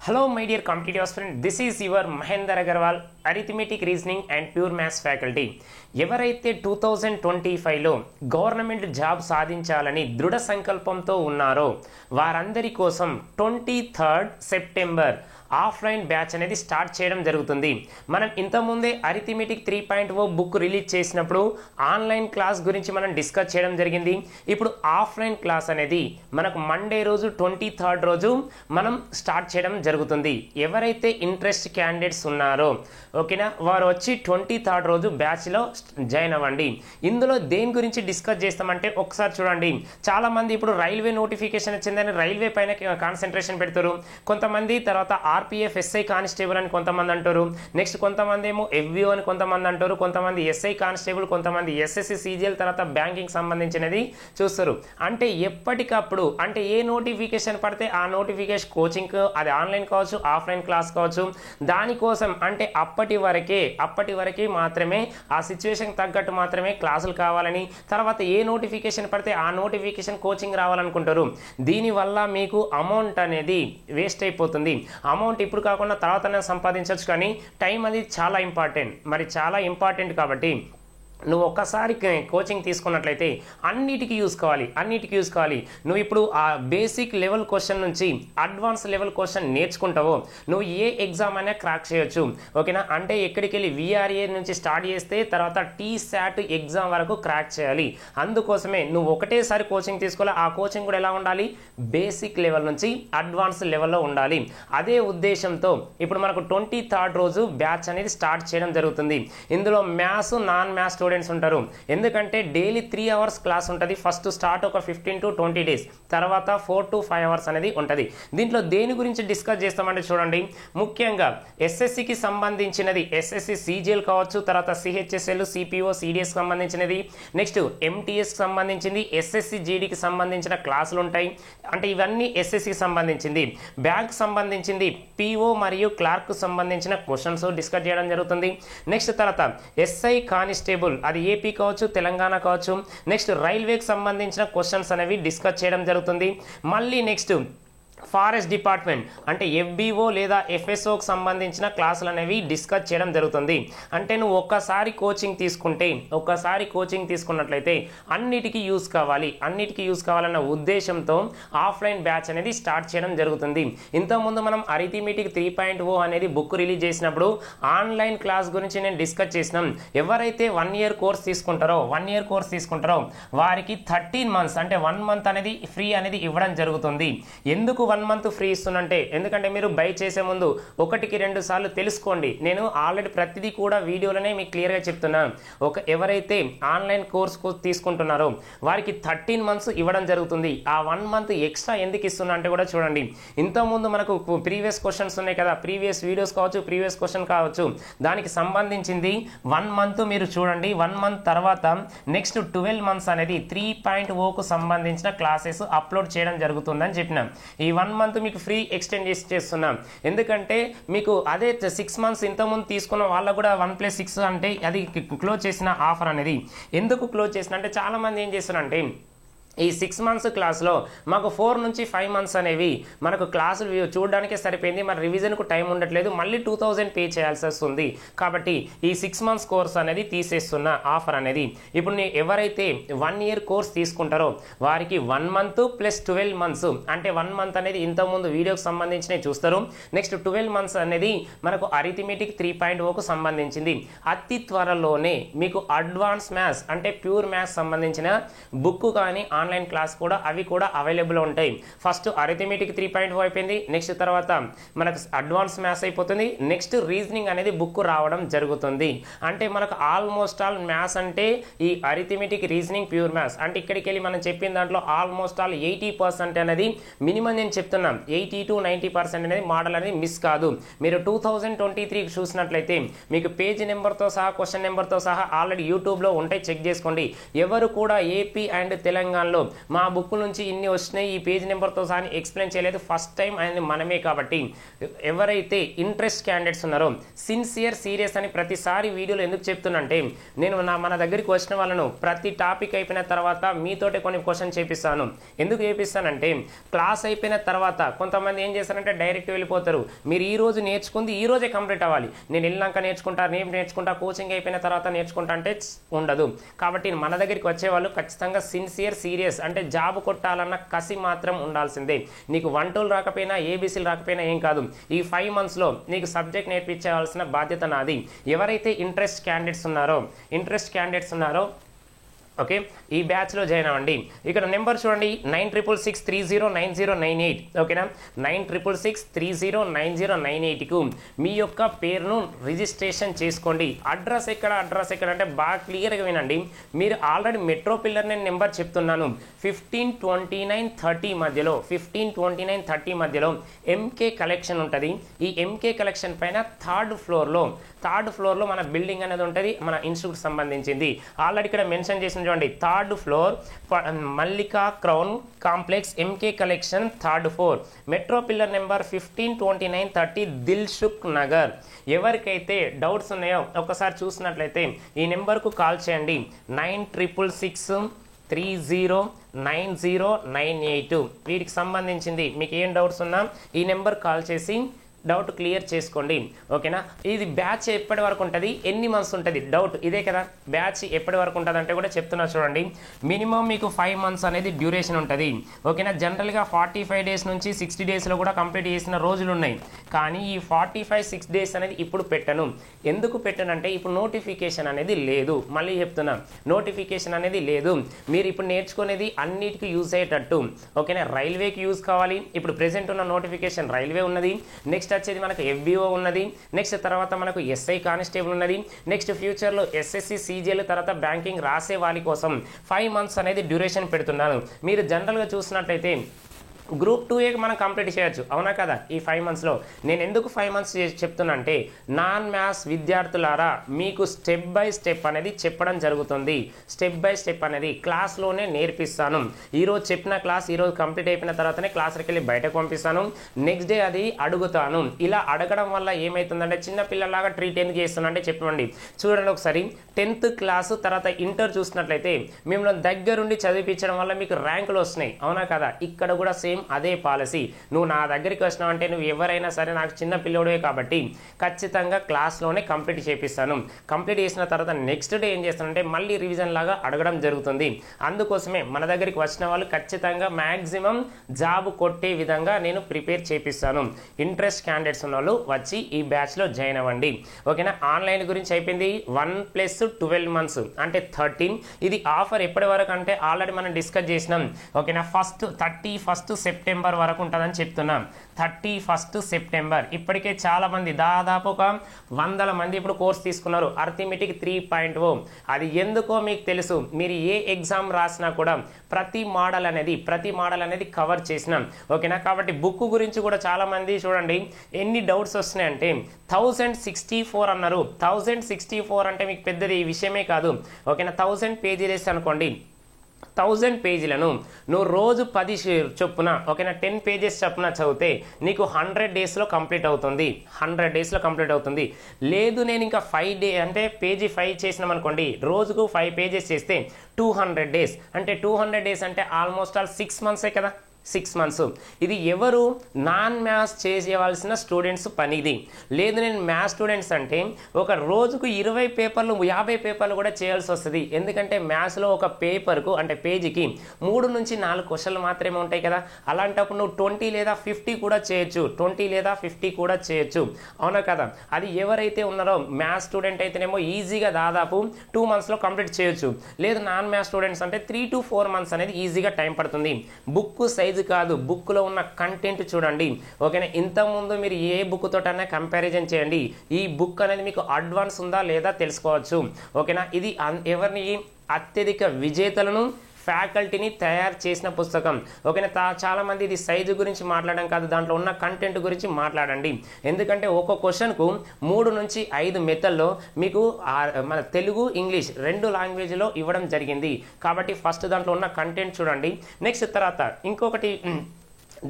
Hello my dear competitive aspirant, this is your Mahendra Agarwal, Arithmetic Reasoning and Pure Maths faculty. ఎవరైతే 2025లో government job సాధించాలని దృఢ సంకల్పంతో ఉన్నారో వారందరి కోసం 23rd సెప్టెంబర్ ఆఫ్లైన్ బ్యాచ్ అనేది స్టార్ట్ చేయడం జరుగుతుంది. మనం ఇంతకుముందే అరిథమెటిక్ 3.0 బుక్ రిలీజ్ చేసినప్పుడు ఆన్లైన్ క్లాస్ గురించి మనం డిస్కస్ చేయడం జరిగింది. ఇప్పుడు ఆఫ్లైన్ క్లాస్ అనేది మనకు మండే రోజు 23rd రోజు మనం స్టార్ట్ చేయడం జరుగుతుంది. ఎవరైతే ఇంట్రెస్ట్ క్యాండిడేట్స్ ఉన్నారో ఓకేనా వారు వచ్చి 23rd రోజు బ్యాచ్లో జాయిన్ అవ్వండి. ఇందులో దేని గురించి డిస్కస్ చేస్తామంటే ఒకసారి చూడండి. చాలా మంది ఇప్పుడు రైల్వే నోటిఫికేషన్ వచ్చిందని రైల్వే పైన కాన్సన్ట్రేషన్ పెడతారు. కొంతమంది తర్వాత ఆర్పిఎఫ్ ఎస్ఐ కానిస్టేబుల్ అని కొంతమంది అంటారు. నెక్స్ట్ కొంతమంది ఏమో ఎఫ్బిఓ అని కొంతమంది అంటారు. కొంతమంది ఎస్ఐ కానిస్టేబుల్, కొంతమంది ఎస్ఎస్సి సిజిఎల్ తర్వాత బ్యాంకింగ్ సంబంధించినది చూస్తారు. అంటే ఎప్పటికప్పుడు అంటే ఏ నోటిఫికేషన్ పడితే ఆ నోటిఫికేషన్ కోచింగ్ అది ఆన్లైన్ కావచ్చు ఆఫ్లైన్ క్లాస్ కావచ్చు దానికోసం అంటే అప్పటి వరకే మాత్రమే ఆ సిచ్యువేషన్ తగ్గట్టు మాత్రమే క్లాసులు కావాలని తర్వాత ఏ నోటిఫికేషన్ పడితే ఆ నోటిఫికేషన్ కోచింగ్ రావాలనుకుంటారు. దీనివల్ల మీకు అమౌంట్ అనేది వేస్ట్ అయిపోతుంది. అమౌంట్ ఇప్పుడు కాకుండా తర్వాత సంపాదించవచ్చు కానీ టైం అది చాలా ఇంపార్టెంట్ కాబట్టి నువ్వు ఒక్కసారి కోచింగ్ తీసుకున్నట్లయితే అన్నిటికీ యూజ్ కావాలి. నువ్వు ఇప్పుడు ఆ బేసిక్ లెవెల్ క్వశ్చన్ నుంచి అడ్వాన్స్ లెవెల్ క్వశ్చన్ నేర్చుకుంటావో నువ్వు ఏ ఎగ్జామ్ అయినా క్రాక్ చేయొచ్చు. ఓకేనా అంటే ఎక్కడికి వెళ్ళి విఆర్ఏ నుంచి స్టార్ట్ చేస్తే తర్వాత టీశాట్ ఎగ్జామ్ వరకు క్రాక్ చేయాలి. అందుకోసమే నువ్వు ఒకటేసారి కోచింగ్ తీసుకోవాలి. ఆ కోచింగ్ కూడా ఎలా ఉండాలి, బేసిక్ లెవెల్ నుంచి అడ్వాన్స్ లెవెల్లో ఉండాలి. అదే ఉద్దేశంతో ఇప్పుడు మనకు 23rd రోజు బ్యాచ్ అనేది స్టార్ట్ చేయడం జరుగుతుంది. ఇందులో మ్యాథ్స్ నాన్ మ్యాథ్స్ స్టూడెంట్స్ ఉంటారు. ఎందుకంటే డైలీ 3 hours క్లాస్ ఉంటుంది. ఫస్ట్ స్టార్ట్ ఒక 15 to 20 days తర్వాత 4 to 5 hours అనేది ఉంటుంది. దీంట్లో దేని గురించి డిస్కస్ చేస్తామంటే చూడండి, ముఖ్యంగా ఎస్ఎస్సికి సంబంధించినది ఎస్ఎస్సి సిజిఎల్ కావచ్చు, తర్వాత సిహెచ్ఎస్ఎల్ సిపిఓ సిడిఎస్ సంబంధించినది, నెక్స్ట్ ఎంటీఎస్ సంబంధించింది, ఎస్ఎస్సి జీడీకి సంబంధించిన క్లాసులు ఉంటాయి. అంటే ఇవన్నీ ఎస్ఎస్సికి సంబంధించింది. బ్యాంక్ సంబంధించింది పిఓ మరియు క్లార్క్ సంబంధించిన క్వశ్చన్స్ డిస్కస్ చేయడం జరుగుతుంది. నెక్స్ట్ తర్వాత ఎస్ఐ కానిస్టేబుల్ అది ఏపీ కావచ్చు తెలంగాణ కావచ్చు. నెక్స్ట్ రైల్వేకి సంబంధించిన క్వశ్చన్స్ అనేవి డిస్కస్ చేయడం జరుగుతుంది. మళ్ళీ నెక్స్ట్ ఫారెస్ట్ డిపార్ట్మెంట్ అంటే ఎఫ్బిఓ లేదా ఎఫ్ఎస్ఓకి సంబంధించిన క్లాసులు అనేవి డిస్కస్ చేయడం జరుగుతుంది. అంటే నువ్వు ఒక్కసారి కోచింగ్ తీసుకున్నట్లయితే అన్నిటికీ యూజ్ కావాలన్న ఉద్దేశంతో ఆఫ్లైన్ బ్యాచ్ అనేది స్టార్ట్ చేయడం జరుగుతుంది. ఇంతకుముందు మనం అరిథమెటిక్ 3.0 అనేది బుక్ రిలీజ్ చేసినప్పుడు ఆన్లైన్ క్లాస్ గురించి నేను డిస్కస్ చేసినాం. ఎవరైతే 1 year కోర్స్ తీసుకుంటారో వారికి 13 months అంటే 1 month అనేది ఫ్రీ అనేది ఇవ్వడం జరుగుతుంది. ఎందుకు 1 month ఫ్రీ ఇస్తున్నంటే ఎందుకంటే మీరు బై చేసే ముందు 1-2 సార్లు తెలుసుకోండి. నేను ఆల్రెడీ ప్రతిదీ కూడా వీడియోలోనే మీకు క్లియర్గా చెప్తున్నాను. ఎవరైతే ఆన్లైన్ కోర్స్ తీసుకుంటున్నారో వారికి 13 months ఇవ్వడం జరుగుతుంది. ఆ 1 month ఎక్స్ట్రా ఎందుకు ఇస్తున్నా అంటే కూడా చూడండి. ఇంతకుముందు మనకు ప్రీవియస్ క్వశ్చన్స్ ఉన్నాయి కదా, ప్రీవియస్ వీడియోస్ కావచ్చు ప్రీవియస్ క్వశ్చన్ కావచ్చు, దానికి సంబంధించింది 1 month మీరు చూడండి. 1 month తర్వాత నెక్స్ట్ 12 months అనేది 3.0కు సంబంధించిన క్లాసెస్ అప్లోడ్ చేయడం జరుగుతుందని చెప్పినాం. ఈ 1 month మీకు ఫ్రీ ఎక్స్టెండ్ చేస్తున్నాం. ఎందుకంటే మీకు అదే 6 months ఇంతకుముందు తీసుకున్న వాళ్ళకు కూడా 1+6 అంటే అది క్లోజ్ చేసిన ఆఫర్ అనేది. ఎందుకు క్లోజ్ చేసిన అంటే చాలా మంది ఏం చేస్తున్నారంటే ఈ 6 months క్లాస్లో మాకు 4 నుంచి 5 months అనేవి మనకు క్లాసులు చూడడానికే సరిపోయింది, మన రివిజన్కు టైం ఉండట్లేదు, మళ్ళీ 2000 పే చేయాల్సి వస్తుంది. కాబట్టి ఈ 6 months కోర్స్ అనేది తీసేస్తున్న ఆఫర్ అనేది. ఇప్పుడు ఎవరైతే 1 year కోర్స్ తీసుకుంటారో వారికి 1 month + 12 months అంటే 1 month అనేది ఇంతకుముందు వీడియోకి సంబంధించినవి చూస్తారు. నెక్స్ట్ 12 months అనేది మనకు అరిథమెటిక్ 3.0కు సంబంధించింది. అతి త్వరలోనే మీకు అడ్వాన్స్ మ్యాథ్స్ అంటే ప్యూర్ మ్యాథ్స్ సంబంధించిన బుక్ కానీ ఆన్లైన్ క్లాస్ కూడా అవి కూడా అవైలబుల్ ఉంటాయి. ఫస్ట్ అరిథమెటిక్ 3.0 అయిపోయింది, నెక్స్ట్ తర్వాత మనకు అడ్వాన్స్ మ్యాథ్స్ అయిపోతుంది, నెక్స్ట్ రీజనింగ్ అనేది బుక్ రావడం జరుగుతుంది. అంటే మనకు ఆల్మోస్ట్ ఆల్ మ్యాథ్స్ అంటే ఈ అరిథమెటిక్ రీజనింగ్ ప్యూర్ మ్యాథ్స్ అంటే ఇక్కడికి వెళ్ళి మనం చెప్పిన దాంట్లో ఆల్మోస్ట్ ఆల్ 80% అనేది మినిమం నేను చెప్తున్నాం. 80 to 90% అనేది మోడల్ అనేది మిస్ కాదు. మీరు 2023 చూసినట్లయితే మీకు పేజ్ నెంబర్తో సహా క్వశ్చన్ నెంబర్తో సహా ఆల్రెడీ యూట్యూబ్లో ఉంటాయి, చెక్ చేసుకోండి. ఎవరు కూడా ఏపీ అండ్ తెలంగాణలో ఛానల్లో మా బుక్ నుంచి ఇన్ని వచ్చినాయి ఈ పేజ్ నెంబర్తో సహా ఎక్స్ప్లెయిన్ చేయలేదు, ఫస్ట్ టైం అనేది మనమే. కాబట్టి ఎవరైతే ఇంట్రెస్ట్ క్యాండిడేట్స్ ఉన్నారో సిన్సియర్ సీరియస్ అని ప్రతిసారి వీడియోలో ఎందుకు చెప్తున్నంటే, నేను మన దగ్గరికి వచ్చిన వాళ్ళను ప్రతి టాపిక్ అయిపోయిన తర్వాత మీతోటి కొన్ని క్వశ్చన్ చేపిస్తాను. ఎందుకు చేపిస్తానంటే క్లాస్ అయిపోయిన తర్వాత కొంతమంది ఏం చేస్తారంటే డైరెక్ట్ వెళ్ళిపోతారు. మీరు ఈ రోజు నేర్చుకుంది ఈ రోజే కంప్లీట్ అవ్వాలి, నేను వెళ్ళాక నేర్చుకుంటా, నేను నేర్చుకుంటా, కోచింగ్ అయిపోయిన తర్వాత నేర్చుకుంటా అంటే ఉండదు. కాబట్టి మన దగ్గరికి వచ్చేవాళ్ళు ఖచ్చితంగా సిన్సియర్ సీరియస్ అంటే జాబ్ కొట్టాలన్న కసి మాత్రం ఉండాల్సిందే. నీకు 1 2 రాకపోయినా ఏబీసీలు రాకపోయినా ఏం కాదు, ఈ 5 monthsలో నీకు సబ్జెక్ట్ నేర్పించాల్సిన బాధ్యత నాది. ఎవరైతే ఇంట్రెస్ట్ క్యాండిడేట్స్ ఉన్నారో ఓకే ఈ బ్యాచ్లో జాయిన్ అవ్వండి. ఇక్కడ నెంబర్ చూడండి 9663090998 ఓకేనా, 9663090998కు మీ యొక్క పేరును రిజిస్ట్రేషన్ చేసుకోండి. అడ్రస్ ఎక్కడ అంటే బాగా క్లియర్గా వినండి. మీరు ఆల్రెడీ మెట్రో పిల్లర్ నేను నెంబర్ చెప్తున్నాను, 152930 మధ్యలో ఎంకే కలెక్షన్ ఉంటుంది. ఈ ఎంకే కలెక్షన్ పైన థర్డ్ ఫ్లోర్లో మన బిల్డింగ్ అనేది ఉంటుంది, మన ఇన్స్టిట్యూట్ సంబంధించింది. ఆల్రెడీ ఇక్కడ మెన్షన్ చేసిన చూడండి, third floor Mallika crown complex MK collection third floor, metro pillar number 152930 Dilsukhnagar. ఎవరికైతే డౌట్స్ ఉన్నాయో ఒకసారి చూసినట్లయితే ఈ నెంబర్కు కాల్ చేయండి, 9666309098. వీటికి సంబంధించింది మీకు ఏం డౌట్స్ ఉన్నా ఈ నెంబర్ కాల్ చేసి డౌట్ క్లియర్ చేసుకోండి ఓకేనా. ఇది బ్యాచ్ ఎప్పటి వరకు ఉంటుంది, ఎన్ని మంత్స్ ఉంటుంది, డౌట్ ఇదే కదా. బ్యాచ్ ఎప్పటి వరకు ఉంటుంది అంటే కూడా చెప్తున్నా చూడండి, మినిమం మీకు 5 months అనేది డ్యూరేషన్ ఉంటుంది ఓకేనా. జనరల్గా 45 days నుంచి 60 daysలో కూడా కంప్లీట్ చేసిన రోజులు ఉన్నాయి. కానీ ఈ 45-6 days అనేది ఇప్పుడు పెట్టను. ఎందుకు పెట్టనంటే ఇప్పుడు నోటిఫికేషన్ అనేది లేదు. మళ్ళీ చెప్తున్నా, నోటిఫికేషన్ అనేది లేదు. మీరు ఇప్పుడు నేర్చుకునేది అన్నిటికీ యూజ్ అయ్యేటట్టు ఓకేనా. రైల్వేకి యూజ్ కావాలి, ఇప్పుడు ప్రెసెంట్ ఉన్న నోటిఫికేషన్ రైల్వే ఉన్నది, నెక్స్ట్ వచ్చేది మనకు FBO ఉన్నది, నెక్స్ట్ తర్వాత మనకు SI కానిస్టేబుల్ ఉన్నది, నెక్స్ట్ ఫ్యూచర్లో SSC CGL తర్వాత బ్యాంకింగ్ రాసే వాళ్ళ కోసం 5 months అనేది డ్యూరేషన్ పెడుతున్నాను. మీరు జనరల్గా చూసినట్లయితే గ్రూప్ 2A మనం కంప్లీట్ చేయొచ్చు అవునా కదా ఈ 5 monthsలో. నేను ఎందుకు 5 months చెప్తున్నా అంటే నాన్ మ్యాథ్స్ విద్యార్థులారా మీకు స్టెప్ బై స్టెప్ అనేది చెప్పడం జరుగుతుంది. స్టెప్ బై స్టెప్ అనేది క్లాస్లోనే నేర్పిస్తాను. ఈరోజు చెప్పిన క్లాస్ ఈరోజు కంప్లీట్ అయిపోయిన తర్వాతనే క్లాస్కి వెళ్ళి బయటకు పంపిస్తాను. నెక్స్ట్ డే అది అడుగుతాను. ఇలా అడగడం వల్ల ఏమవుతుందంటే చిన్న పిల్లలాగా ట్రీట్ ఎందుకు చేస్తున్నా అంటే చెప్పండి. చూడండి ఒకసారి 10th క్లాస్ తర్వాత ఇంటర్ చూసినట్లయితే మిమ్మల్ని దగ్గరుండి చదివించడం వల్ల మీకు ర్యాంకులు వస్తున్నాయి అవునా కదా. ఇక్కడ కూడా సేమ్ అదే పాలసీ. నువ్వు నా దగ్గరికి వచ్చినావు అంటే నువ్వు ఎవరైనా సరే నాకు చిన్న పిల్లోడే కాబట్టి ఖచ్చితంగా క్లాస్లోనే కంప్లీట్ చేపిస్తాను. కంప్లీట్ చేసిన తర్వాత నెక్స్ట్ డే ఏం చేస్తానంటే మళ్ళీ రివిజన్ లాగా అడగడం జరుగుతుంది. అందుకోసమే మన దగ్గరికి వచ్చిన వాళ్ళు ఖచ్చితంగా మ్యాక్సిమం జాబ్ కొట్టే విధంగా నేను ప్రిపేర్ చేపిస్తాను. ఇంట్రెస్ట్ క్యాండిడేట్స్ ఉన్న వాళ్ళు వచ్చి ఈ బ్యాచ్లో జాయిన్ అవ్వండి ఓకేనా. ఆన్లైన్ గురించి అయిపోయింది. 1+12 months అంటే 13. ఇది ఆఫర్ ఎప్పటి వరకు అంటే ఆల్రెడీ మనం డిస్కస్ చేసినాం ఓకేనా. 31st September వరకు ఉంటుందని చెప్తున్నాం. 31st September. ఇప్పటికే చాలా మంది దాదాపు ఒక 100 మంది ఇప్పుడు కోర్స్ తీసుకున్నారు అర్థమెటిక్ 3.0. అది ఎందుకో మీకు తెలుసు. మీరు ఏ ఎగ్జామ్ రాసినా కూడా ప్రతి మోడల్ అనేది కవర్ చేసినాం ఓకేనా. కాబట్టి బుక్ గురించి కూడా చాలా మంది చూడండి ఎన్ని డౌట్స్ వస్తున్నాయంటే 1064 అన్నారు. 1064 అంటే మీకు పెద్దది విషయమే కాదు ఓకేనా. 1000 pages అనుకోండి, 1000 పేజీలను నువ్వు రోజు 10 చొప్పున ఓకేనా 10 pages చొప్పున చదివితే నీకు 100 daysలో కంప్లీట్ అవుతుంది. 100 daysలో కంప్లీట్ అవుతుంది. లేదు నేను ఇంకా 5 days అంటే పేజీ 5 చేసినాం అనుకోండి, రోజుకు 5 pages చేస్తే 200 days అంటే 200 days అంటే ఆల్మోస్ట్ ఆల్ 6 months కదా. 6 months. ఇది ఎవరు నాన్ మ్యాథ్స్ చేయవలసిన స్టూడెంట్స్ పని ఇది. లేదు నేను మ్యాథ్స్ స్టూడెంట్స్ అంటే ఒక రోజుకు 20 పేపర్లు 50 పేపర్లు కూడా చేయాల్సి వస్తుంది. ఎందుకంటే మ్యాథ్స్లో ఒక పేపర్కు అంటే పేజీకి 3 నుంచి 4 క్వశ్చన్లు మాత్రమే ఉంటాయి కదా. అలాంటప్పుడు నువ్వు 20 లేదా 50 కూడా చేయొచ్చు. 20 లేదా 50 కూడా చేయొచ్చు అవునా కదా. అది ఎవరైతే ఉన్నారో మ్యాథ్స్ స్టూడెంట్ అయితేనేమో ఈజీగా దాదాపు 2 monthsలో కంప్లీట్ చేయొచ్చు. లేదు నాన్ మ్యాథ్స్ స్టూడెంట్స్ అంటే 3 to 4 months అనేది ఈజీగా టైం పడుతుంది. బుక్ సైజ్ కాదు, బుక్లో ఉన్న కంటెంట్ చూడండి ఓకేనా. ఇంతకుముందు మీరు ఏ బుక్ తోటైనా కంపారిజన్ చేయండి. ఈ బుక్ అనేది మీకు అడ్వాన్స్ ఉందా లేదా తెలుసుకోవచ్చు ఓకేనా. ఇది ఎవరిని అత్యధిక విజేతలను ఫ్యాకల్టీని తయారు చేసిన పుస్తకం. ఓకేనా, చాలా మంది ఇది సైజు గురించి మాట్లాడడం కాదు, దాంట్లో ఉన్న కంటెంట్ గురించి మాట్లాడండి. ఎందుకంటే ఒక్కో క్వశ్చన్కు 3 నుంచి 5 మెథడ్లో మీకు మన తెలుగు ఇంగ్లీష్ 2 లాంగ్వేజ్లో ఇవ్వడం జరిగింది. కాబట్టి ఫస్ట్ దాంట్లో ఉన్న కంటెంట్ చూడండి. నెక్స్ట్ తర్వాత ఇంకొకటి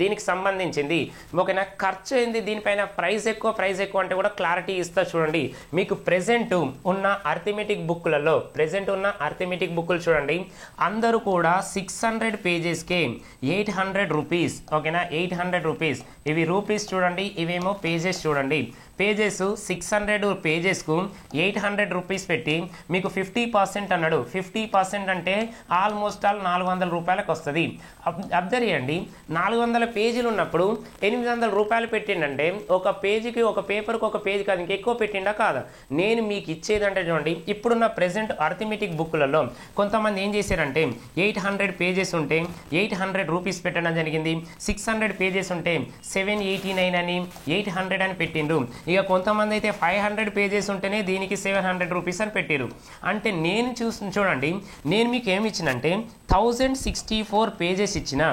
దీనికి సంబంధించింది. ఓకేనా, ఖర్చు ఏంది దీనిపైన, ప్రైస్ ఎక్కువ అంటే కూడా క్లారిటీ ఇస్తా చూడండి. మీకు ప్రెజెంట్ ఉన్న అర్థమెటిక్ బుక్లు చూడండి, అందరూ కూడా 600 పేజెస్కే 800 రూపీస్. ఓకేనా, 800 రూపీస్. ఇవి రూపీస్ చూడండి, ఇవేమో పేజెస్ చూడండి. పేజెస్ 600 పేజెస్కు 800 రూపీస్ పెట్టి మీకు 50% అన్నాడు. 50% అంటే ఆల్మోస్ట్ ఆల్ 400 రూపాయలకు వస్తుంది. అబ్జర్వ్ చేయండి, 400 పేజీలు ఉన్నప్పుడు 800 రూపాయలు పెట్టిండంటే ఒక పేజీకి, ఒక పేపర్కి, ఒక పేజీ కాదు ఇంకెక్కువ పెట్టిండా కాదా? నేను మీకు ఇచ్చేదంటే చూడండి, ఇప్పుడున్న ప్రెజెంట్ అర్థమెటిక్ బుక్లలో కొంతమంది ఏం చేశారంటే 800 పేజెస్ ఉంటే 800 రూపీస్ పెట్టడం జరిగింది. 600 పేజెస్ ఉంటే 789 అని 800 అని పెట్టిండు. ఇక కొంతమంది అయితే 500 పేజెస్ ఉంటేనే దీనికి 700 రూపీస్ అని పెట్టారు. అంటే నేను చూడండి, నేను మీకు ఏమి ఇచ్చినంటే 1064 పేజెస్ ఇచ్చిన,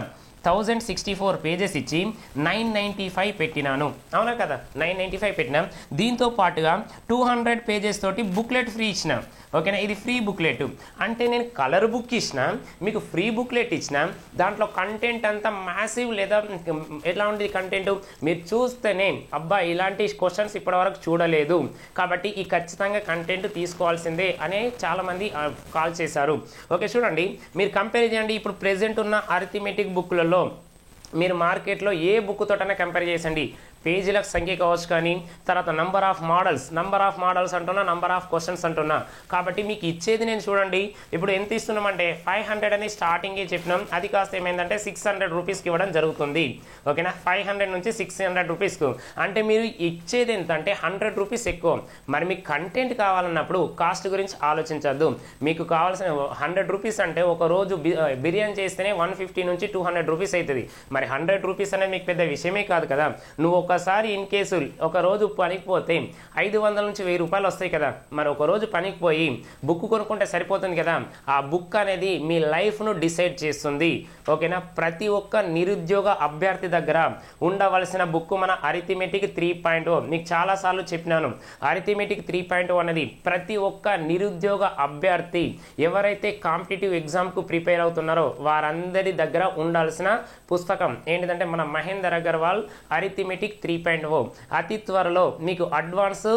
1064 పేజెస్ ఇచ్చి 995 పెట్టినాను. అవునా కదా, 995 పెట్టినా. దీంతో పాటుగా 200 పేజెస్ తోటి బుక్లెట్ ఫ్రీ ఇచ్చిన. ఓకేనా, ఇది ఫ్రీ బుక్లెట్. అంటే నేను కలర్ బుక్ ఇచ్చిన, మీకు ఫ్రీ బుక్లెట్ ఇచ్చిన. దాంట్లో కంటెంట్ అంతా మ్యాసివ్ లేదా ఎట్లా ఉంటుంది కంటెంట్, మీరు చూస్తేనే అబ్బా ఇలాంటి క్వశ్చన్స్ ఇప్పటివరకు చూడలేదు కాబట్టి ఈ ఖచ్చితంగా కంటెంట్ తీసుకోవాల్సిందే అనే చాలామంది కాల్ చేశారు. ఓకే చూడండి, మీరు కంపేర్ చేయండి. ఇప్పుడు ప్రెజెంట్ ఉన్న అర్థమెటిక్ బుక్లలో మీరు మార్కెట్లో ఏ బుక్ తోటైనా కంపేర్ చేసండి. పేజీల సంఖ్య కావచ్చు, కానీ తర్వాత నంబర్ ఆఫ్ మోడల్స్ అంటున్నా, నంబర్ ఆఫ్ క్వశ్చన్స్ అంటున్నా. కాబట్టి మీకు ఇచ్చేది నేను చూడండి, ఇప్పుడు ఎంత ఇస్తున్నామంటే 500 అని స్టార్టింగే చెప్పినాం. అది కాస్త ఏమైందంటే 600 రూపీస్కి ఇవ్వడం జరుగుతుంది. ఓకేనా, 500 నుంచి 600 రూపీస్కు. అంటే మీరు ఇచ్చేది ఎంత అంటే 100 రూపీస్ ఎక్కువ. మరి మీకు కంటెంట్ కావాలన్నప్పుడు కాస్ట్ గురించి ఆలోచించద్దు. మీకు కావాల్సిన 100 రూపీస్ అంటే ఒక రోజు బిర్యానీ చేస్తేనే 150 నుంచి 200 రూపీస్ అవుతుంది. మరి 100 రూపీస్ అనేది మీకు పెద్ద విషయమే కాదు కదా. నువ్వు ఒకసారి ఇన్ కేసు ఒక రోజు పనికి పోతే 500 నుంచి 1000 రూపాయలు వస్తాయి కదా. మరి ఒక రోజు పనికి పోయి బుక్ కొనుక్కుంటే సరిపోతుంది కదా. ఆ బుక్ అనేది మీ లైఫ్ను డిసైడ్ చేస్తుంది. ఓకేనా, ప్రతి ఒక్క నిరుద్యోగ అభ్యర్థి దగ్గర ఉండవలసిన బుక్ మన అరిథమెటిక్ 3.0. మీకు చాలాసార్లు చెప్పినాను, అరిథమెటిక్ 3.0 అనేది ప్రతి ఒక్క నిరుద్యోగ అభ్యర్థి ఎవరైతే కాంపిటేటివ్ ఎగ్జామ్కు ప్రిపేర్ అవుతున్నారో వారందరి దగ్గర ఉండాల్సిన పుస్తకం ఏంటిదంటే మన మహేందర్ అగర్వాల్ అరిథమెటిక్ 3.0. అతి త్వరలో మీకు అడ్వాన్స్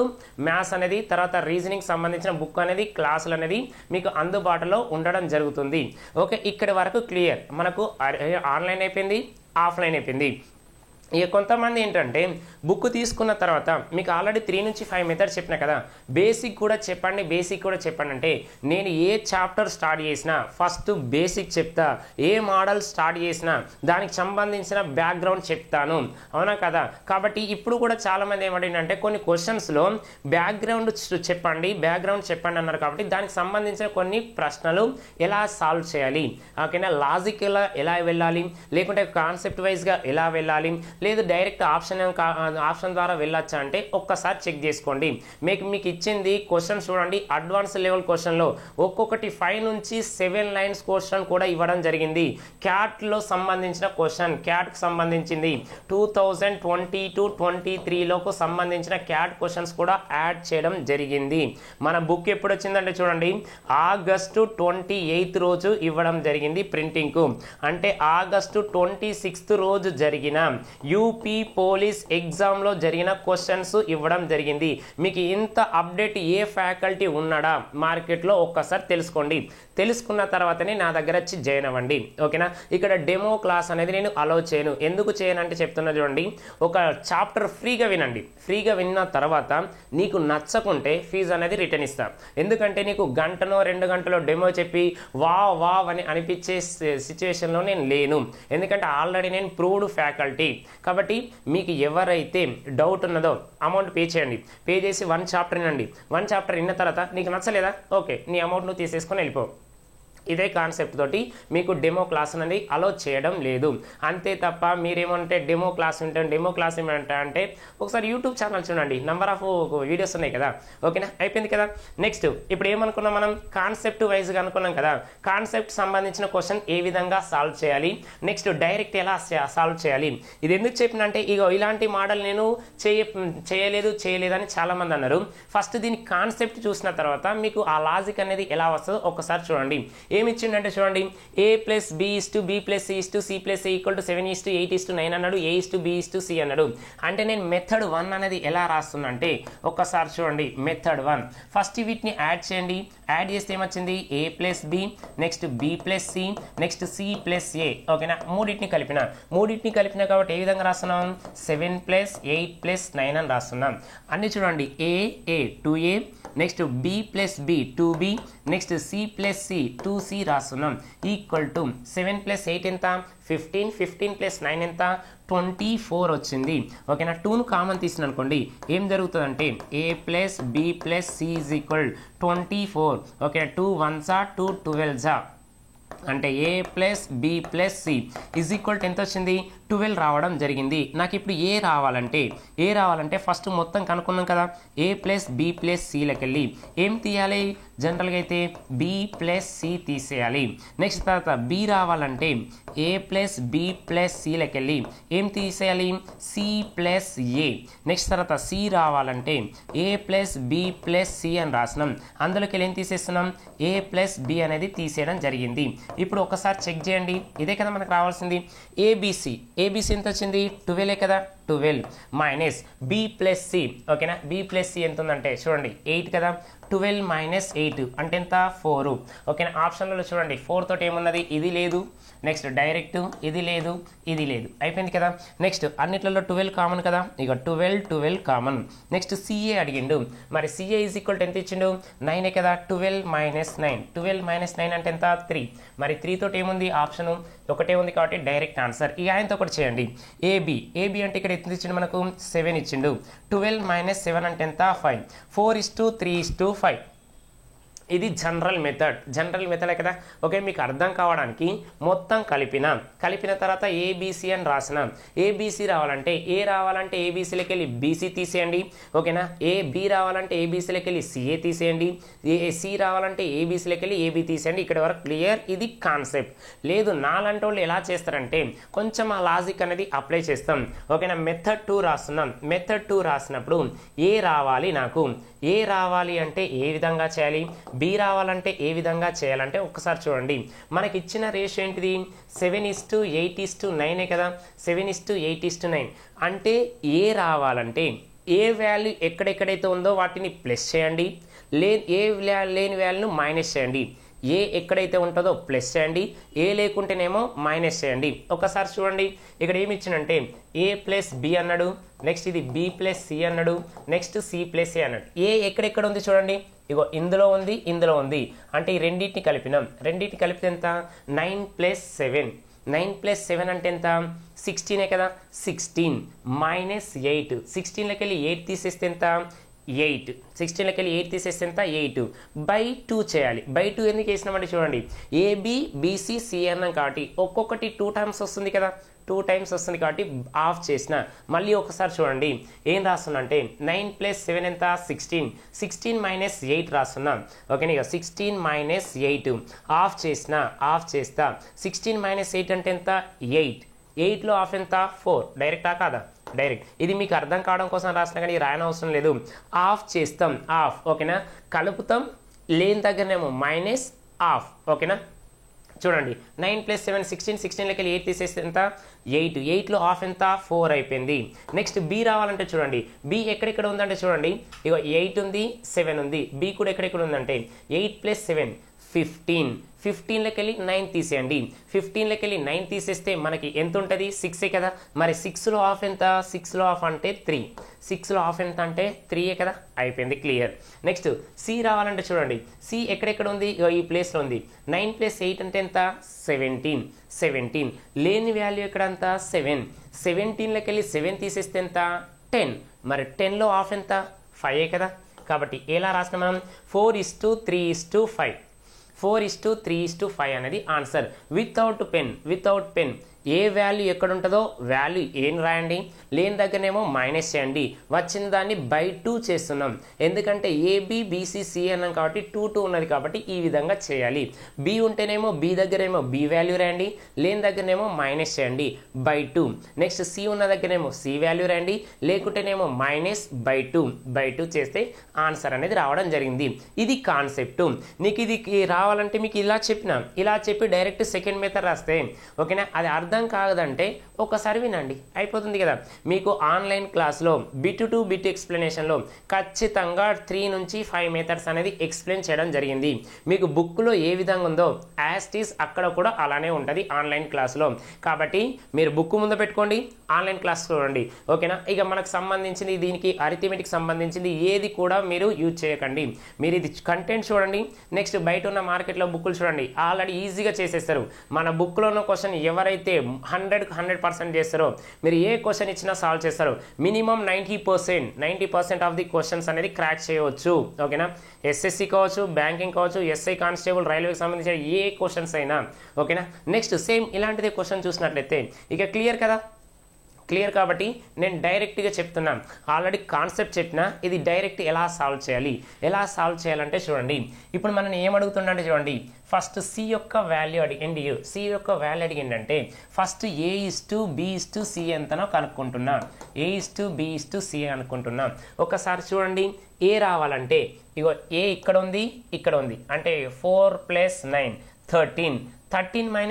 మ్యాథ్స్ అనేది, తర్వాత రీజనింగ్ సంబంధించిన బుక్ అనేది, క్లాసులు అనేది మీకు అందుబాటులో ఉండడం జరుగుతుంది. ఓకే, ఇక్కడి వరకు క్లియర్. మనకు ఆన్లైన్ అయిపోయింది, ఆఫ్లైన్ అయిపోయింది. ఇక కొంతమంది ఏంటంటే బుక్ తీసుకున్న తర్వాత మీకు ఆల్రెడీ 3 నుంచి 5 మెథడ్స్ చెప్పినా కదా, బేసిక్ కూడా చెప్పండి అంటే నేను ఏ చాప్టర్ స్టార్ట్ చేసినా ఫస్ట్ బేసిక్ చెప్తా, ఏ మోడల్ స్టార్ట్ చేసినా దానికి సంబంధించిన బ్యాక్గ్రౌండ్ చెప్తాను. అవునా కదా. కాబట్టి ఇప్పుడు కూడా చాలామంది ఏమంటే కొన్ని క్వశ్చన్స్లో బ్యాక్గ్రౌండ్ చెప్పండి అన్నారు. కాబట్టి దానికి సంబంధించిన కొన్ని ప్రశ్నలు ఎలా సాల్వ్ చేయాలి, ఓకేనా, లాజిక్ ఎలా వెళ్ళాలి, లేకుంటే కాన్సెప్ట్ వైజ్గా ఎలా వెళ్ళాలి, లేదు డైరెక్ట్ ఆప్షన్ ద్వారా వెళ్ళొచ్చా అంటే ఒక్కసారి చెక్ చేసుకోండి. మీకు ఇచ్చింది క్వశ్చన్ చూడండి, అడ్వాన్స్ లెవెల్ క్వశ్చన్లో ఒక్కొక్కటి 5 నుంచి 7 లైన్స్ క్వశ్చన్ కూడా ఇవ్వడం జరిగింది. క్యాట్లో సంబంధించిన క్వశ్చన్, క్యాట్కి సంబంధించింది 2022-23లోకి సంబంధించిన క్యాట్ క్వశ్చన్స్ కూడా యాడ్ చేయడం జరిగింది. మన బుక్ ఎప్పుడు వచ్చిందంటే చూడండి, ఆగస్టు 28 రోజు ఇవ్వడం జరిగింది ప్రింటింగ్కు. అంటే ఆగస్టు 26 రోజు జరిగిన యూపీ పోలీస్ ఎగ్జామ్లో జరిగిన క్వశ్చన్స్ ఇవ్వడం జరిగింది. మీకు ఇంత అప్డేట్ ఏ ఫ్యాకల్టీ ఉన్నాడా మార్కెట్లో ఒక్కసారి తెలుసుకోండి. తెలుసుకున్న తర్వాతనే నా దగ్గర వచ్చి జాయిన్ అవ్వండి. ఓకేనా, ఇక్కడ డెమో క్లాస్ అనేది నేను అలౌ చేయను. ఎందుకు చేయనంటే చెప్తున్నా చూడండి, ఒక చాప్టర్ ఫ్రీగా వినండి. ఫ్రీగా విన్న తర్వాత నీకు నచ్చకుంటే ఫీజు అనేది రిటర్న్ ఇస్తా. ఎందుకంటే నీకు గంటనో 2 గంటలో డెమో చెప్పి వావ్ అని అనిపించే సిచ్యువేషన్లో నేను లేను. ఎందుకంటే ఆల్రెడీ నేను ప్రూవ్డ్ ఫ్యాకల్టీ. కాబట్టి మీకు ఎవరైతే డౌట్ ఉన్నదో అమౌంట్ పే చేయండి. పే చేసి 1 చాప్టర్ వినండి. 1 చాప్టర్ విన్న తర్వాత నీకు నచ్చలేదా, ఓకే, నీ అమౌంట్ నువ్వు తీసేసుకొని వెళ్ళిపో. ఇదే కాన్సెప్ట్ తోటి మీకు డెమో క్లాస్ అనేది అలో చేయడం లేదు. అంతే తప్ప మీరేమంటే డెమో క్లాస్ ఏమంటా అంటే ఒకసారి యూట్యూబ్ ఛానల్ చూడండి, నెంబర్ ఆఫ్ వీడియోస్ ఉన్నాయి కదా. ఓకేనా, అయిపోయింది కదా. నెక్స్ట్ ఇప్పుడు ఏమనుకున్నాం మనం, కాన్సెప్ట్ వైజ్గా అనుకున్నాం కదా. కాన్సెప్ట్ సంబంధించిన క్వశ్చన్ ఏ విధంగా సాల్వ్ చేయాలి, నెక్స్ట్ డైరెక్ట్ ఎలా సాల్వ్ చేయాలి. ఇది ఎందుకు చెప్పినంటే ఇగో ఇలాంటి మోడల్ నేను చేయలేదని చాలా మంది అన్నారు. ఫస్ట్ దీని కాన్సెప్ట్ చూసిన తర్వాత మీకు ఆ లాజిక్ అనేది ఎలా వస్తుందో ఒకసారి చూడండి. ఏమి ఇచ్చిండంటే చూడండి, a plus b is to b plus c is to c plus a equal to 7:8:9 అన్నాడు, a is to b is to c అన్నాడు. అంటే నేను మెథడ్ 1 అనేది ఎలా రాస్తున్నా అంటే ఒక్కసారి చూడండి. మెథడ్ 1 ఫస్ట్ వీటిని యాడ్ చేయండి. యాడ్ చేస్తే ఏమొచ్చింది, a plus b, next b plus c, next c plus a. ఓకేనా, మూడింటిని కలిపిన కాబట్టి ఏ విధంగా రాస్తున్నాం, 7 ప్లస్ 8 ప్లస్ 9 అని రాస్తున్నాం. అన్ని చూడండి, a 2a, next b plus b 2b, next c plus c 2c రాస్తున్నాం. ఈక్వల్ టు 7 ప్లస్ 8 ఎంత, 15, 15 ప్లస్ 9 ఎంత, 24 వచ్చింది. ఓకేనా, 2ను కామన్ తీసిన అనుకోండి ఏం జరుగుతుందంటే a plus b plus c is equal 24. Okay, 2 1s 2 12s అంటే a plus b plus c is equal to ఎంత వచ్చింది, 12 రావడం జరిగింది. నాకు ఇప్పుడు ఏ రావాలంటే ఫస్ట్ మొత్తం కనుక్కున్నాం కదా, a plus b plus c లకెళ్ళి ఏం తీయాలి, జనరల్గా అయితే b ప్లస్ c తీసేయాలి. నెక్స్ట్ తర్వాత b రావాలంటే a plus b plus c లకెళ్ళి ఏం తీసేయాలి, c ప్లస్ a. నెక్స్ట్ తర్వాత c రావాలంటే a plus b plus c అని రాసినాం. అందులోకి వెళ్ళి ఏం తీసేస్తున్నాం, a ప్లస్ b అనేది తీసేయడం జరిగింది. ఇప్పుడు ఒకసారి చెక్ చేయండి, ఇదే కదా మనకు రావాల్సింది. ఏబిసి ఎంత వచ్చింది, 12 కదా, 12 మైనస్ b ప్లస్ c. ఓకేనా, b ప్లస్ c ఎంత ఉందంటే చూడండి 8 కదా, 12 మైనస్ 8 అంటే ఎంత, 4. ఓకేనా, ఆప్షన్లలో చూడండి 4 తోటి ఏమున్నది, ఇది లేదు, నెక్స్ట్ డైరెక్ట్ ఇది లేదు, ఇది లేదు, అయిపోయింది కదా. నెక్స్ట్ అన్నిట్లలో 12 కామన్ కదా, ఇక 12 కామన్. నెక్స్ట్ సిఏ అడిగిండు, మరి సిఏ ఈజ్ ఈక్వల్ టు ఎంత ఇచ్చిండు, 9 కదా, 12 మైనస్ 9 అంటే ఎంత, 3. మరి 3 తోటి ఏముంది, ఆప్షన్ ఒకటే ఉంది కాబట్టి డైరెక్ట్ ఆన్సర్. ఇక ఆయనతో ఒకటి చేయండి, ఏబి అంటే ఇక్కడ ఎంత ఇచ్చిండు మనకు, 7 ఇచ్చిండు. 12 మైనస్ 7 అంటే ఎంత, 5. 4:3:5. ఇది జనరల్ మెథడ్ కదా. ఓకే, మీకు అర్థం కావడానికి మొత్తం కలిపిన తర్వాత ఏబిసి అని రాసిన. ఏబిసి రావాలంటే ఏబిసిలోకి వెళ్ళి బీసీ తీసేయండి. ఓకేనా, బి రావాలంటే ఏబిసిలోకి వెళ్ళి సిఏ తీసేయండి. సి రావాలంటే ఏబిసిలోకి వెళ్ళి ఏబి తీసేయండి. ఇక్కడ వరకు క్లియర్. ఇది కాన్సెప్ట్. లేదు నాలంటి వాళ్ళు ఎలా చేస్తారంటే కొంచెం ఆ లాజిక్ అనేది అప్లై చేస్తాం. ఓకేనా, మెథడ్ 2 రాస్తున్నాం. మెథడ్ 2 రాసినప్పుడు ఏ రావాలి అంటే ఏ విధంగా చేయాలి, బి రావాలంటే ఏ విధంగా చేయాలంటే ఒక్కసారి చూడండి. మనకి ఇచ్చిన రేషియో ఏంటిది, 7:8:9 కదా, 7:8:9. అంటే ఏ రావాలంటే ఏ వాల్యూ ఎక్కడెక్కడైతే ఉందో వాటిని ప్లస్ చేయండి, లేని వాల్యూను మైనస్ చేయండి. ఏ ఎక్కడైతే ఉంటుందో ప్లస్ చేయండి, ఏ లేకుంటేనేమో మైనస్ చేయండి. ఒకసారి చూడండి, ఇక్కడ ఏమి ఇచ్చిందంటే ఏ ప్లస్ బి అన్నాడు, నెక్స్ట్ ఇది బి ప్లస్ సి అన్నాడు, నెక్స్ట్ సి ప్లస్ ఏ అన్నాడు. ఏ ఎక్కడెక్కడ ఉంది చూడండి, ఇగో ఇందులో ఉంది. అంటే ఈ రెండింటిని కలిపితే ఎంత, 9 ప్లస్ 7 అంటే ఎంత, 16 కదా, 16 మైనస్ 8. 16లోకి వెళ్ళి 8 తీసేస్తే ఎంత, 8. 16లోకి వెళ్ళి 8 తీసేస్తే ఎంత, 8/2 చేయాలి. 2 ఎందుకు వేసినామంటే చూడండి, ఏబి బీసీ సి అన్నాం కాబట్టి ఒక్కొక్కటి 2 టైమ్స్ వస్తుంది కదా, 2 టైమ్స్ వస్తుంది కాబట్టి ఆఫ్ చేసిన. మళ్ళీ ఒకసారి చూడండి ఏం రాస్తున్నా అంటే 9 ప్లస్ 7 ఎంత, 16 మైనస్ 8 రాస్తున్నాం. ఓకే, ఇక 16 మైనస్ 8 ఆఫ్ చేస్తా. 16 మైనస్ 8 అంటే ఎంత, 8లో ఆఫ్ ఎంత, 4. డైరెక్టా కాదా, డైరెక్ట్. ఇది మీకు అర్థం కావడం కోసం రాసినా కానీ రాయనవసరం లేదు. ఆఫ్ చేస్తాం, ఆఫ్. ఓకేనా, కలుపుతాం, లేని దగ్గరనేమో మైనస్ ఆఫ్. ఓకేనా, చూడండి 9 ప్లస్ 7 16, 16లోకి వెళ్ళి 8 తీసేస్తే ఎంత, 8లో ఆఫ్ ఎంత, 4 అయిపోయింది. నెక్స్ట్ బి రావాలంటే చూడండి, బి ఎక్కడెక్కడ ఉందంటే చూడండి, ఇగో 8 ఉంది, 7 ఉంది. బి కూడా ఎక్కడెక్కడ ఉందంటే 8 ప్లస్ 7 15. 15లోకి వెళ్ళి 9 తీసేయండి. 15లోకి వెళ్ళి 9 తీసేస్తే మనకి ఎంత ఉంటుంది, 6 కదా. మరి 6లో ఆఫ్ ఎంత, 6లో ఆఫ్ అంటే 3. 6లో ఆఫ్ ఎంత అంటే 3 కదా, అయిపోయింది, క్లియర్. నెక్స్ట్ సి రావాలంటే చూడండి, సి ఎక్కడెక్కడ ఉంది, ఈ ప్లేస్లో ఉంది. 9 ప్లస్ 8 అంటే ఎంత, 17. లేని వాల్యూ ఎక్కడ అంత, 7. 17లోకి వెళ్ళి 7 తీసేస్తే ఎంత, 10. మరి 10లో ఆఫ్ ఎంత, 5 కదా. కాబట్టి ఎలా రాసిన మనం, 4:3:5. 4:3:5 అనేది ఆన్సర్. వితౌట్ పెన్ ఏ వాల్యూ ఎక్కడ ఉంటుందో వాల్యూ ఏం రాయండి, లేని దగ్గరనేమో మైనస్ చేయండి, వచ్చిన దాన్ని బై 2 చేస్తున్నాం. ఎందుకంటే ఏబి బీసీ సి అన్నాం కాబట్టి 2 ఉన్నది కాబట్టి ఈ విధంగా చేయాలి. బి ఉంటేనేమో బి దగ్గరేమో బి వాల్యూ రాయండి, లేని దగ్గరనేమో మైనస్ చేయండి బై 2. నెక్స్ట్ సి ఉన్న దగ్గరేమో సి వాల్యూ రాయండి, లేకుంటేనేమో మైనస్ బై 2 చేస్తే ఆన్సర్ అనేది రావడం జరిగింది. ఇది కాన్సెప్ట్. నీకు ఇది రావాలంటే మీకు ఇలా చెప్పి డైరెక్ట్ సెకండ్ మెథడ్ రాస్తే ఓకేనా, అది అర్థం కాదంటే ఒకసారి వినండి అయిపోతుంది కదా. మీకు ఆన్లైన్ క్లాస్లో బిట్ టు బిట్ ఎక్స్ప్లెనేషన్లో ఖచ్చితంగా 3 నుంచి 5 మెథడ్స్ అనేది ఎక్స్ప్లెయిన్ చేయడం జరిగింది. మీకు బుక్లో ఏ విధంగా ఉందో యాజ్ ఇట్ ఈస్ అక్కడ కూడా అలానే ఉంటుంది ఆన్లైన్ క్లాస్లో. కాబట్టి మీరు బుక్ ముందు పెట్టుకోండి, ఆన్లైన్ క్లాస్ చూడండి ఓకేనా. ఇక మనకు సంబంధించింది దీనికి అరిథమెటిక్ సంబంధించింది ఏది కూడా మీరు యూజ్ చేయకండి. మీరు ఇది కంటెంట్ చూడండి, నెక్స్ట్ బయట ఉన్న మార్కెట్లో బుక్కులు చూడండి, ఆల్రెడీ ఈజీగా చేసేస్తారు. మన బుక్లో ఉన్న క్వశ్చన్ ఎవరైతే 100% చేస్తారో మీరు ఏ క్వశ్చన్ ఇచ్చినా సాల్వ్ చేస్తారు. మినిమం 90% ఆఫ్ ది క్వశ్చన్స్ అనేది క్రాక్ చేయవచ్చు ఓకేనా. ఎస్ఎస్సి కావచ్చు, బ్యాంకింగ్ కావచ్చు, ఎస్ఐ కానిస్టేబుల్, రైల్వేకి సంబంధించిన ఏ క్వశ్చన్స్ అయినా ఓకేనా. నెక్స్ట్ సేమ్ ఇలాంటిదే క్వశ్చన్ చూసినట్లయితే ఇక క్లియర్ కదా. క్లియర్ కాబట్టి నేను డైరెక్ట్గా చెప్తున్నాను, ఆల్రెడీ కాన్సెప్ట్ చెప్పిన ఇది డైరెక్ట్ ఎలా సాల్వ్ చేయాలంటే చూడండి. ఇప్పుడు మనం ఏమడుగుతుందంటే చూడండి, ఫస్ట్ సి యొక్క వాల్యూ అడిగిందంటే ఫస్ట్ A:B:C ఎంతనో కనుక్కుంటున్నా. A:B:C అనుకుంటున్నా. ఒకసారి చూడండి, ఏ రావాలంటే ఇగో ఏ ఇక్కడ ఉంది అంటే 4 + 9 13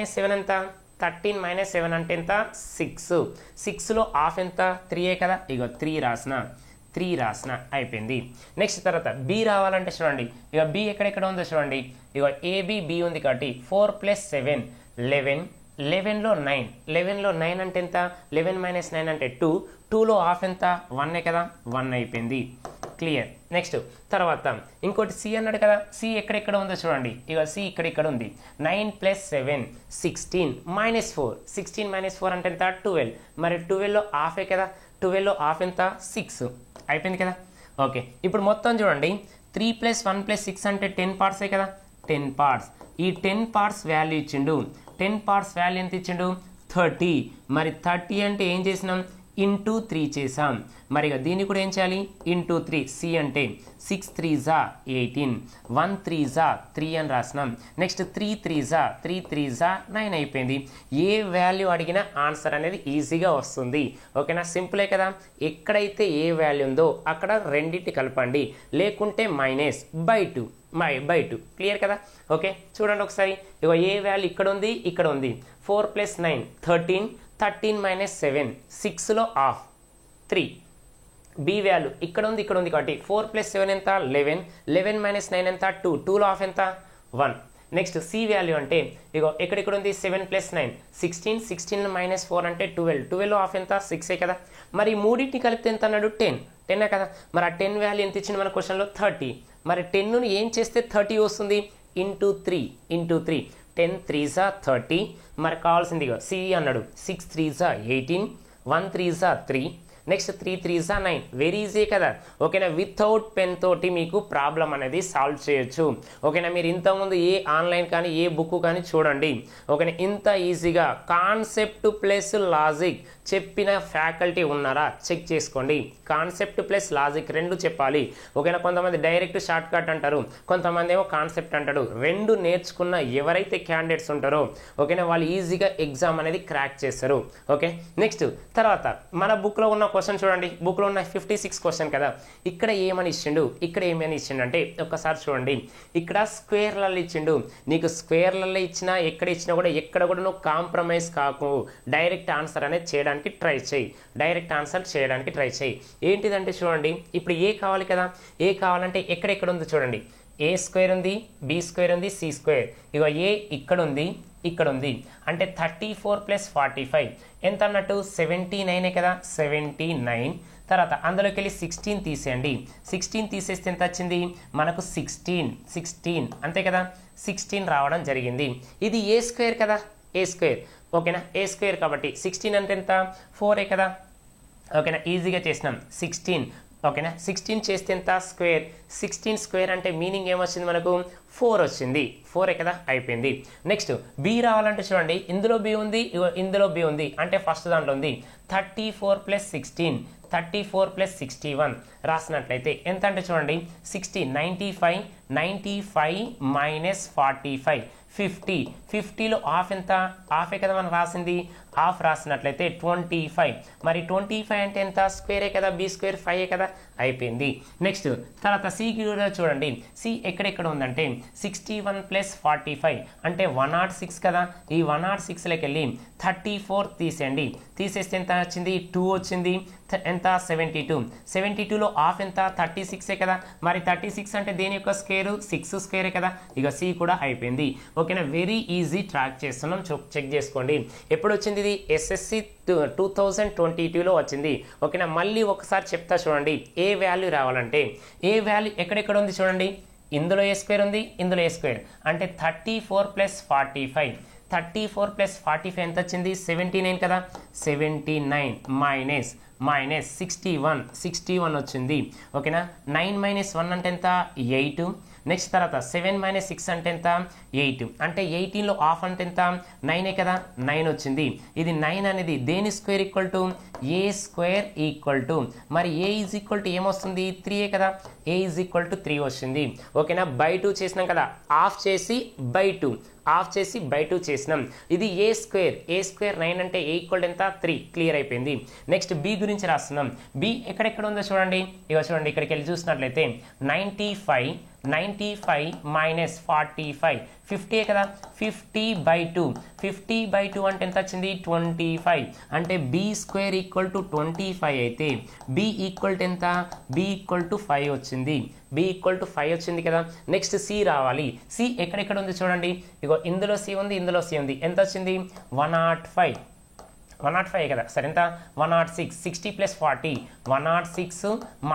- 7 ఎంత, 13 - 7 అంటే ఎంత 6. 6లో హాఫ్ ఎంత 3 కదా, ఇగో 3 రాసిన అయిపోయింది. నెక్స్ట్ తర్వాత బి రావాలంటే చూడండి, ఇక బి ఎక్కడెక్కడ ఉందో చూడండి, ఇక ఏబి ఉంది కాబట్టి 4 + 7 11, 11లో 9 అంటే ఎంత, 11 - 9 అంటే 2, 2లో హాఫ్ ఎంత 1 కదా, 1 అయిపోయింది. క్లియర్. నెక్స్ట్ తర్వాత ఇంకోటి సి అన్నాడు కదా, సి ఎక్కడెక్కడ ఉందో చూడండి, ఇక సి ఇక్కడ ఉంది. 9 + 7 16 - 4 అంటే ఎంత 12, మరి 12లో హాఫే కదా, 12లో హాఫ్ ఎంత 6 అయిపోయింది కదా. ఓకే, ఇప్పుడు మొత్తం చూడండి 3 + 1 + 6 అంటే 10 పార్ట్సే కదా, 10 పార్ట్స్. ఈ 10 పార్ట్స్ వాల్యూ ఇచ్చిండు, 10 పార్ట్స్ వాల్యూ ఎంత ఇచ్చిండు 30. మరి 30 అంటే ఏం చేసినాం ఇంటూ 3 చేసాం. మరి దీన్ని కూడా ఏం చేయాలి ఇంటూ 3. సి అంటే 6 × 3 = 18, 1 × 3 = 3 అని రాసినాం. నెక్స్ట్ 3 × 3 = 9 అయిపోయింది. ఏ వాల్యూ అడిగినా ఆన్సర్ అనేది ఈజీగా వస్తుంది ఓకేనా. సింపులే కదా. ఎక్కడైతే ఏ వాల్యూ ఉందో అక్కడ రెండింటి కలపండి, లేకుంటే మైనస్ బై 2 క్లియర్ కదా. ఓకే చూడండి ఒకసారి, ఇగో ఏ వాల్యూ ఇక్కడ ఉంది 4 + 9 13, 13 - 7 6లో హాఫ్ 3. బి వాల్యూ ఇక్కడ ఉంది కాబట్టి 4 + 7 ఎంత 11, 11 - 9 ఎంత 2, 2లో హాఫ్ ఎంత 1. నెక్స్ట్ సి వాల్యూ అంటే ఇగో ఎక్కడ ఉంది 7 + 9 16, 16 - 4 అంటే 12, 12లో హాఫ్ ఎంత 6 కదా. మరి మూడింటిని కలిపితే ఎంత అన్నాడు 10 కదా. మరి ఆ 10 వాల్యూ ఎంత ఇచ్చింది మన క్వశ్చన్లో 30. మరి 10ను ఏం చేస్తే 30 వస్తుంది ఇంటూ 3 10 × 3 = 30. మరి కావాల్సింది సి అన్నాడు 6 × 3 = 18, 1 × 3 = 3, నెక్స్ట్ 3 × 3 = 9. వెరీ ఈజీ కదా ఓకేనా. వితౌట్ పెన్ తోటి మీకు ప్రాబ్లం అనేది సాల్వ్ చేయొచ్చు ఓకేనా. మీరు ఇంతకుముందు ఏ ఆన్లైన్ కానీ ఏ బుక్ కానీ చూడండి ఓకేనా. ఇంత ఈజీగా కాన్సెప్ట్ ప్లస్ లాజిక్ చెప్పిన ఫ్యాకల్టీ ఉన్నారా చెక్ చేసుకోండి. కాన్సెప్ట్ ప్లస్ లాజిక్ రెండు చెప్పాలి ఓకేనా. కొంతమంది డైరెక్ట్ షార్ట్ కట్ అంటారు, కొంతమంది ఏమో కాన్సెప్ట్ అంటాడు. రెండు నేర్చుకున్న ఎవరైతే క్యాండిడేట్స్ ఉంటారో ఓకేనా వాళ్ళు ఈజీగా ఎగ్జామ్ అనేది క్రాక్ చేస్తారు ఓకే. నెక్స్ట్ తర్వాత మన బుక్లో ఉన్న క్వశ్చన్ చూడండి, బుక్లో ఉన్న 56 క్వశ్చన్ కదా. ఇక్కడ ఏమని ఇచ్చిండు అంటే ఒక్కసారి చూడండి, ఇక్కడ స్క్వేర్లలో ఇచ్చిండు. నీకు స్క్వేర్లలో ఇచ్చినా ఎక్కడ కూడా నువ్వు కాంప్రమైజ్ కాకు, డైరెక్ట్ ఆన్సర్ అనేది చేయడానికి ట్రై చేయి. ఏంటిదంటే చూడండి, ఇప్పుడు ఏ కావాలి కదా, ఏ కావాలంటే ఎక్కడెక్కడ ఉందో చూడండి. A² ఉంది, B² ఉంది, C². ఇగో ఏ ఇక్కడ ఉంది అంటే 34 + 45 ఎంత అన్నట్టు 79 కదా, 79. తర్వాత అందులోకి వెళ్ళి 16 తీసేయండి. 16 తీసేస్తే ఎంత వచ్చింది మనకు 16 అంతే కదా, 16 రావడం జరిగింది. ఇది A² కదా, A² ఓకేనా. A² కాబట్టి 16 అంటే ఎంత 4 కదా ఓకేనా. ఈజీగా చేసినాం 16 ఓకేనా. 16 చేస్తే ఎంత స్క్వేర్, 16 స్క్వేర్ అంటే మీనింగ్ ఏమొచ్చింది మనకు 4 వచ్చింది. 4 కదా అయిపోయింది. నెక్స్ట్ బి రావాలంటే చూడండి, ఇందులో బి ఉంది, ఇందులో బి ఉంది, అంటే ఫస్ట్ దాంట్లో ఉంది 34 + 16, 34 + 61 రాసినట్లయితే ఎంత అంటే చూడండి 60, 95, 95 - 45, 50. 50లో హాఫ్ ఎంత? హాఫే కదా మనం రాసింది, హాఫ్ రాసినట్లయితే 25. మరి 25 అంటే ఎంత? స్క్వేరే కదా, బి స్క్వేర్ 5 కదా అయిపోయింది. నెక్స్ట్ తర్వాత సికి కూడా చూడండి, సి ఎక్కడెక్కడ ఉందంటే 61 + 45 అంటే 106 కదా. ఈ 106లోకి వెళ్ళి 34 తీసేయండి, తీసేస్తే ఎంత వచ్చింది? 2 వచ్చింది. ఎంత? 72. 72లో హాఫ్ ఎంత? 36 కదా. మరి 36 అంటే దేని యొక్క స్క్వేర్? 6 స్క్వేరే కదా. ఇక సి కూడా అయిపోయింది. ఓకేనా, వెరీ ఈజీ, ట్రాక్ చేస్తున్నాం, చెక్ చేసుకోండి. ఎప్పుడు వచ్చింది ఇది? ఎస్ఎస్సి 2022లో వచ్చింది. ఓకేనా, మళ్ళీ ఒకసారి చెప్తా చూడండి. ఏ వాల్యూ రావాలంటే, ఏ వాల్యూ ఎక్కడెక్కడ ఉంది చూడండి, ఇందులో ఏ స్క్వేర్ ఉంది, ఇందులో ఏ స్క్వేర్, అంటే 34 + 45. 34 + 45 ఎంత వచ్చింది? 79 కదా. 79 మైనస్ 61 వచ్చింది. ఓకేనా, 9 - 1 అంటే ఎంత? 8. నెక్స్ట్ తర్వాత 7 - 6 అంటే ఎంత? 8. అంటే 18లో హాఫ్ అంటే ఎంత? 9 కదా. 9 వచ్చింది. ఇది 9 అనేది దేని square equal to? A square equal to, మరి ఏ ఈజ్ ఈక్వల్ టు ఏమొస్తుంది? 3 కదా. ఏ ఈజ్ ఈక్వల్ టు 3 వచ్చింది. ఓకేనా, బై 2 చేసినాం కదా, హాఫ్ చేసి బై 2, హాఫ్ చేసి బై 2 చేసినాం. ఇది ఏ స్క్వేర్, ఏ స్క్వేర్ 9 అంటే ఏ ఈక్వల్ ఎంత? 3. క్లియర్ అయిపోయింది. నెక్స్ట్ బి గురించి రాస్తున్నాం. బి ఎక్కడెక్కడ ఉందో చూడండి, ఇక చూడండి, ఇక్కడికి వెళ్ళి చూసినట్లయితే 95 - 45, 50 కదా. 50/2, 50/2 అంటే ఎంత వచ్చింది? 25. అంటే బి స్క్వేర్ ఈక్వల్ టు 25 అయితే బి ఈక్వల్ టు ఎంత? బి ఈక్వల్ టు 5 వచ్చింది. బి ఈక్వల్ టు 5 వచ్చింది కదా. నెక్స్ట్ సి రావాలి. సి ఎక్కడెక్కడ ఉంది చూడండి, ఇగో ఇందులో సి ఉంది, ఇందులో సి ఉంది. ఎంత వచ్చింది? 105. 105 కదా. సరే ఎంత? 106. 60 + 40, 106 -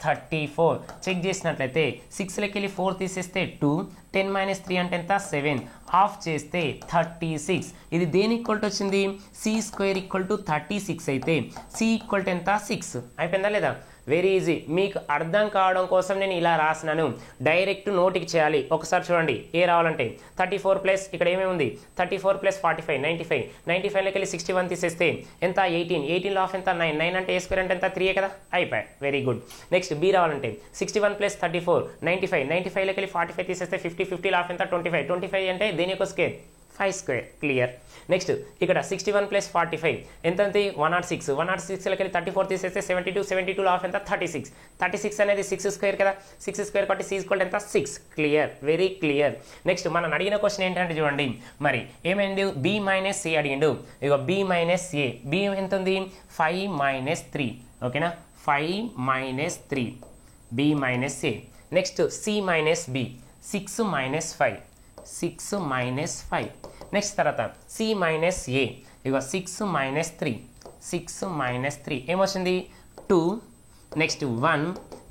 34. చెక్ చేసినట్లయితే 6లోకి వెళ్ళి 4 తీసేస్తే 2, 10 - 3 అంటే ఎంత? 7. హాఫ్ చేస్తే 36. ఇది దేని ఈక్వల్ టు వచ్చింది? సి స్క్వేర్ ఈక్వల్ టు 36 అయితే సి ఈక్వల్ టు ఎంత? 6. అయిపోయిందా లేదా? Very easy. మీకు అర్థం కావడం కోసం నేను ఇలా రాసినాను, డైరెక్ట్ నోటికి చేయాలి. ఒకసారి చూడండి, ఏ రావాలంటే 34 ప్లస్ ఇక్కడ ఏమేమి ఉంది? 34 + 45, 95. 95లోకి వెళ్ళి 61 తీసేస్తే ఎంత? 18. 18లో హాఫ్ ఎంత? 9. 9 అంటే ఏ స్క్వేర్ అంటే ఎంత? 3 కదా. అయిపోయాయి, వెరీ గుడ్. నెక్స్ట్ బి రావాలంటే 61 + 34, 95. 95లోకి వెళ్ళి 45 తీసేస్తే 50. 50లో హాఫ్ ఎంత? 25. 25 అంటే దేని యొక్క స్క్వేర్? 5 స్క్వేర్. క్లియర్. నెక్స్ట్ ఇక్కడ 61 + 45 ఎంత ఉంది? 106. 106లోకి వెళ్ళి 34 తీసేస్తే 72. 72లో హాఫ్ ఎంత? 36. 36 అనేది 6 స్క్వేర్ కదా. 6 స్క్వేర్ కాబట్టి సి ఈక్వల్ ఎంత? 6. Clear, very clear. నెక్స్ట్ మనం అడిగిన క్వశ్చన్ ఏంటంటే చూడండి, మరి ఏమైంది? బి - సి అడిగిండు. ఇగో బి - ఏ. బి ఎంత ఉంది? 5 - 3. ఓకేనా, 5 - 3. B - A. Next C - B. 6 - 5. 6 - 5. Next తర్వాత సి - ఏ. ఇగో 6 - 3. 6 - 3 ఏమొచ్చింది? 2. నెక్స్ట్ 1.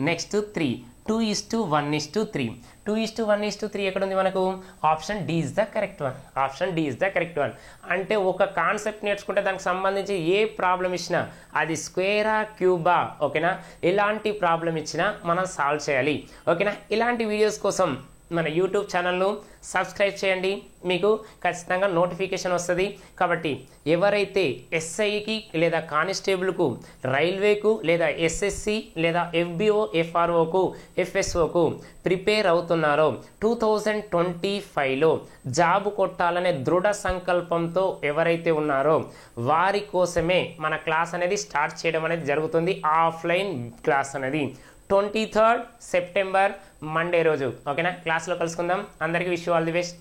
నెక్స్ట్ 3. 2:1:3. 2:1:3 ఎక్కడ ఉంది మనకు? Option D is the correct one. Option D is the correct one. అంటే ఒక కాన్సెప్ట్ నేర్చుకుంటే దానికి సంబంధించి ఏ ప్రాబ్లం ఇచ్చినా, అది స్క్వేరా క్యూబా, ఓకేనా, ఎలాంటి ప్రాబ్లం ఇచ్చినా మనం సాల్వ్ చేయాలి. ఓకేనా, ఇలాంటి వీడియోస్ కోసం మన యూట్యూబ్ ఛానల్ను సబ్స్క్రైబ్ చేయండి, మీకు ఖచ్చితంగా నోటిఫికేషన్ వస్తుంది. కాబట్టి ఎవరైతే ఎస్ఐకి లేదా కానిస్టేబుల్కు, రైల్వేకు లేదా ఎస్ఎస్సి లేదా ఎఫ్బిఓ ఎఫ్ఆర్ఓకు ఎఫ్ఎస్ఓకు ప్రిపేర్ అవుతున్నారో 2025లో జాబ్ కొట్టాలనే దృఢ సంకల్పంతో ఎవరైతే ఉన్నారో వారి కోసమే మన క్లాస్ అనేది స్టార్ట్ చేయడం అనేది జరుగుతుంది. ఆఫ్లైన్ క్లాస్ అనేది 23rd సెప్టెంబర్ మండే రోజు. ఓకేనా, క్లాస్లో కలుసుకుందాం. అందరికీ wish you all the best.